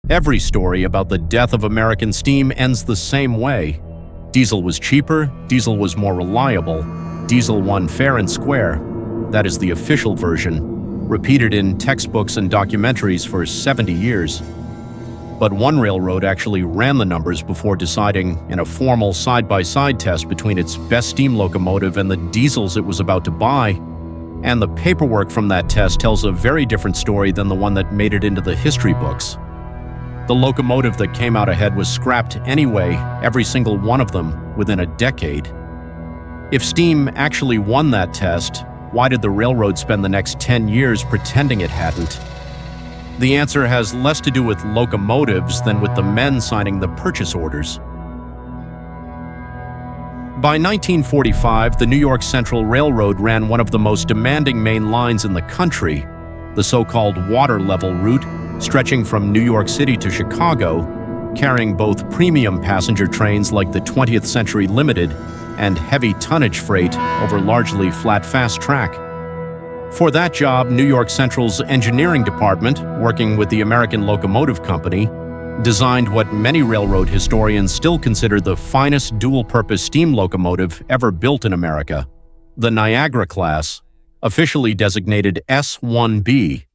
Every story about the death of American steam ends the same way. Diesel was cheaper, diesel was more reliable, diesel won fair and square. That is the official version, repeated in textbooks and documentaries for 70 years. But one railroad actually ran the numbers before deciding in a formal side-by-side test between its best steam locomotive and the diesels it was about to buy, and the paperwork from that test tells a very different story than the one that made it into the history books. The locomotive that came out ahead was scrapped anyway, every single one of them, within a decade. If steam actually won that test, why did the railroad spend the next 10 years pretending it hadn't? The answer has less to do with locomotives than with the men signing the purchase orders. By 1945, the New York Central Railroad ran one of the most demanding main lines in the country, the so-called water level route, stretching from New York City to Chicago, carrying both premium passenger trains like the 20th Century Limited and heavy tonnage freight over largely flat fast track. For that job, New York Central's engineering department, working with the American Locomotive Company, designed what many railroad historians still consider the finest dual-purpose steam locomotive ever built in America, the Niagara class, officially designated S1B.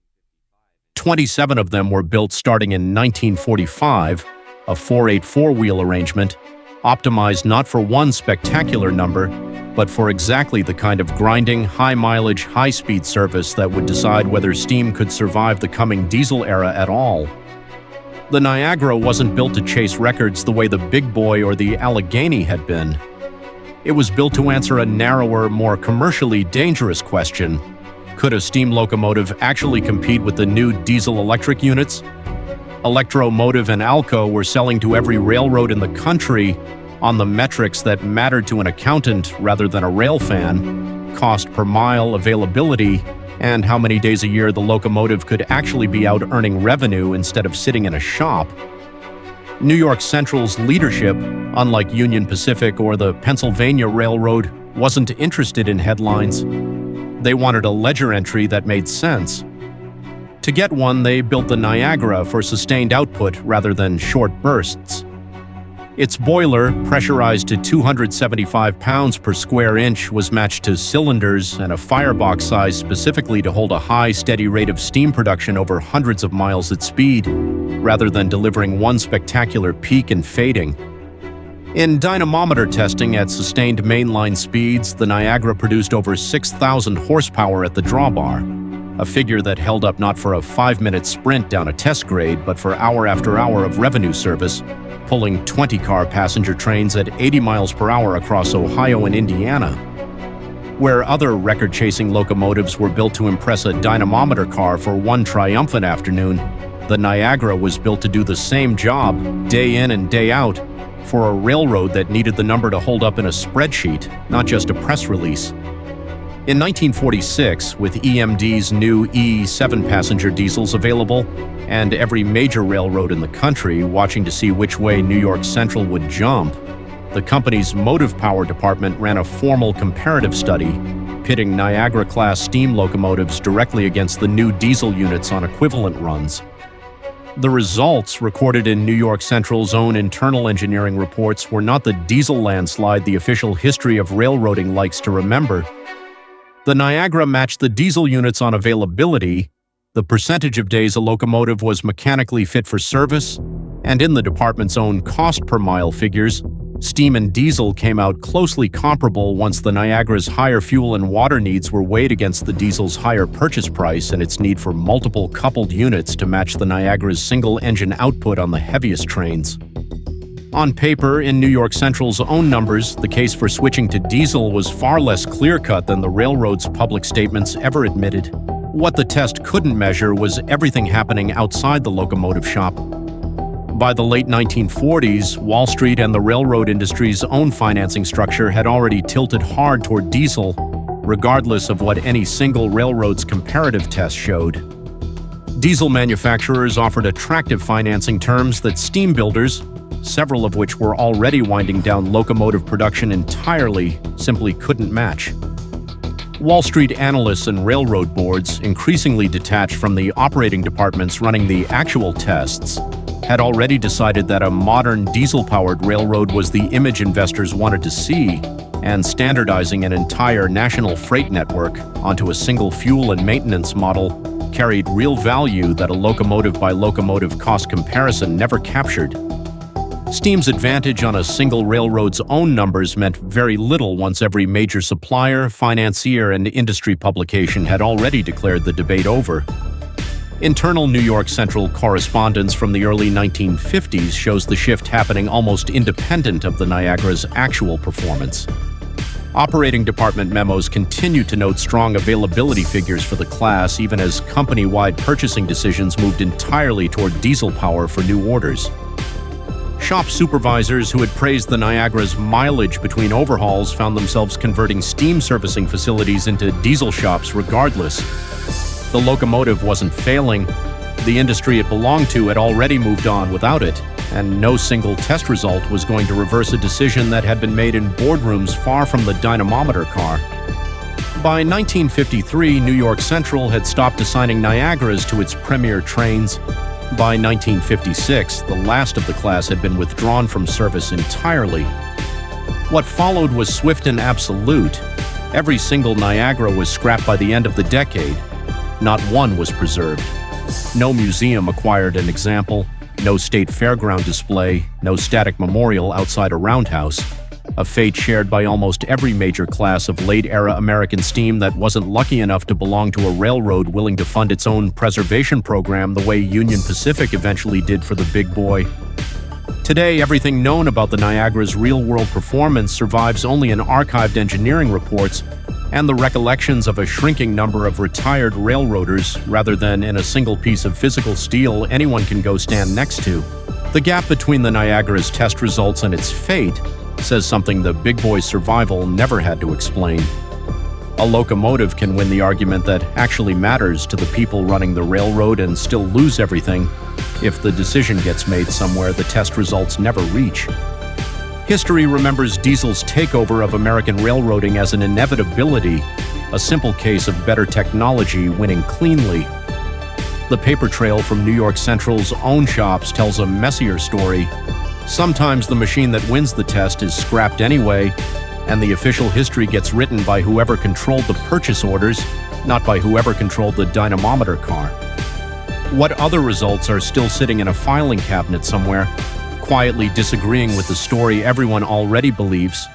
27 of them were built starting in 1945, a 484-wheel arrangement, optimized not for one spectacular number, but for exactly the kind of grinding, high-mileage, high-speed service that would decide whether steam could survive the coming diesel era at all. The Niagara wasn't built to chase records the way the Big Boy or the Allegheny had been. It was built to answer a narrower, more commercially dangerous question: could a steam locomotive actually compete with the new diesel-electric units? Electromotive and Alco were selling to every railroad in the country on the metrics that mattered to an accountant rather than a rail fan: cost per mile, availability, and how many days a year the locomotive could actually be out earning revenue instead of sitting in a shop. New York Central's leadership, unlike Union Pacific or the Pennsylvania Railroad, wasn't interested in headlines. They wanted a ledger entry that made sense. To get one, they built the Niagara for sustained output rather than short bursts. Its boiler, pressurized to 275 pounds per square inch, was matched to cylinders and a firebox size specifically to hold a high, steady rate of steam production over hundreds of miles at speed, rather than delivering one spectacular peak and fading. In dynamometer testing at sustained mainline speeds, the Niagara produced over 6,000 horsepower at the drawbar, a figure that held up not for a 5-minute sprint down a test grade, but for hour after hour of revenue service, pulling 20-car passenger trains at 80 miles per hour across Ohio and Indiana. Where other record-chasing locomotives were built to impress a dynamometer car for one triumphant afternoon, the Niagara was built to do the same job, day in and day out, for a railroad that needed the number to hold up in a spreadsheet, not just a press release. In 1946, with EMD's new E7 passenger diesels available, and every major railroad in the country watching to see which way New York Central would jump, the company's motive power department ran a formal comparative study, pitting Niagara-class steam locomotives directly against the new diesel units on equivalent runs. The results, recorded in New York Central's own internal engineering reports, were not the diesel landslide the official history of railroading likes to remember. The Niagara matched the diesel units on availability, the percentage of days a locomotive was mechanically fit for service, and in the department's own cost per mile figures, steam and diesel came out closely comparable once the Niagara's higher fuel and water needs were weighed against the diesel's higher purchase price and its need for multiple coupled units to match the Niagara's single-engine output on the heaviest trains. On paper, in New York Central's own numbers, the case for switching to diesel was far less clear-cut than the railroad's public statements ever admitted. What the test couldn't measure was everything happening outside the locomotive shop. By the late 1940s, Wall Street and the railroad industry's own financing structure had already tilted hard toward diesel, regardless of what any single railroad's comparative test showed. Diesel manufacturers offered attractive financing terms that steam builders, several of which were already winding down locomotive production entirely, simply couldn't match. Wall Street analysts and railroad boards, increasingly detached from the operating departments running the actual tests, had already decided that a modern diesel-powered railroad was the image investors wanted to see, and standardizing an entire national freight network onto a single fuel and maintenance model carried real value that a locomotive-by-locomotive cost comparison never captured. Steam's advantage on a single railroad's own numbers meant very little once every major supplier, financier, and industry publication had already declared the debate over. Internal New York Central correspondence from the early 1950s shows the shift happening almost independent of the Niagara's actual performance. Operating department memos continue to note strong availability figures for the class, even as company-wide purchasing decisions moved entirely toward diesel power for new orders. Shop supervisors who had praised the Niagara's mileage between overhauls found themselves converting steam servicing facilities into diesel shops regardless. The locomotive wasn't failing. The industry it belonged to had already moved on without it, and no single test result was going to reverse a decision that had been made in boardrooms far from the dynamometer car. By 1953, New York Central had stopped assigning Niagaras to its premier trains. By 1956, the last of the class had been withdrawn from service entirely. What followed was swift and absolute. Every single Niagara was scrapped by the end of the decade. Not one was preserved. No museum acquired an example, no state fairground display, no static memorial outside a roundhouse. A fate shared by almost every major class of late-era American steam that wasn't lucky enough to belong to a railroad willing to fund its own preservation program the way Union Pacific eventually did for the big boy. Today, everything known about the Niagara's real-world performance survives only in archived engineering reports and the recollections of a shrinking number of retired railroaders rather than in a single piece of physical steel anyone can go stand next to. The gap between the Niagara's test results and its fate says something the big boy's survival never had to explain. A locomotive can win the argument that actually matters to the people running the railroad and still lose everything if the decision gets made somewhere the test results never reach. History remembers diesel's takeover of American railroading as an inevitability, a simple case of better technology winning cleanly. The paper trail from New York Central's own shops tells a messier story. Sometimes the machine that wins the test is scrapped anyway, and the official history gets written by whoever controlled the purchase orders, not by whoever controlled the dynamometer car. What other results are still sitting in a filing cabinet somewhere, quietly disagreeing with the story everyone already believes?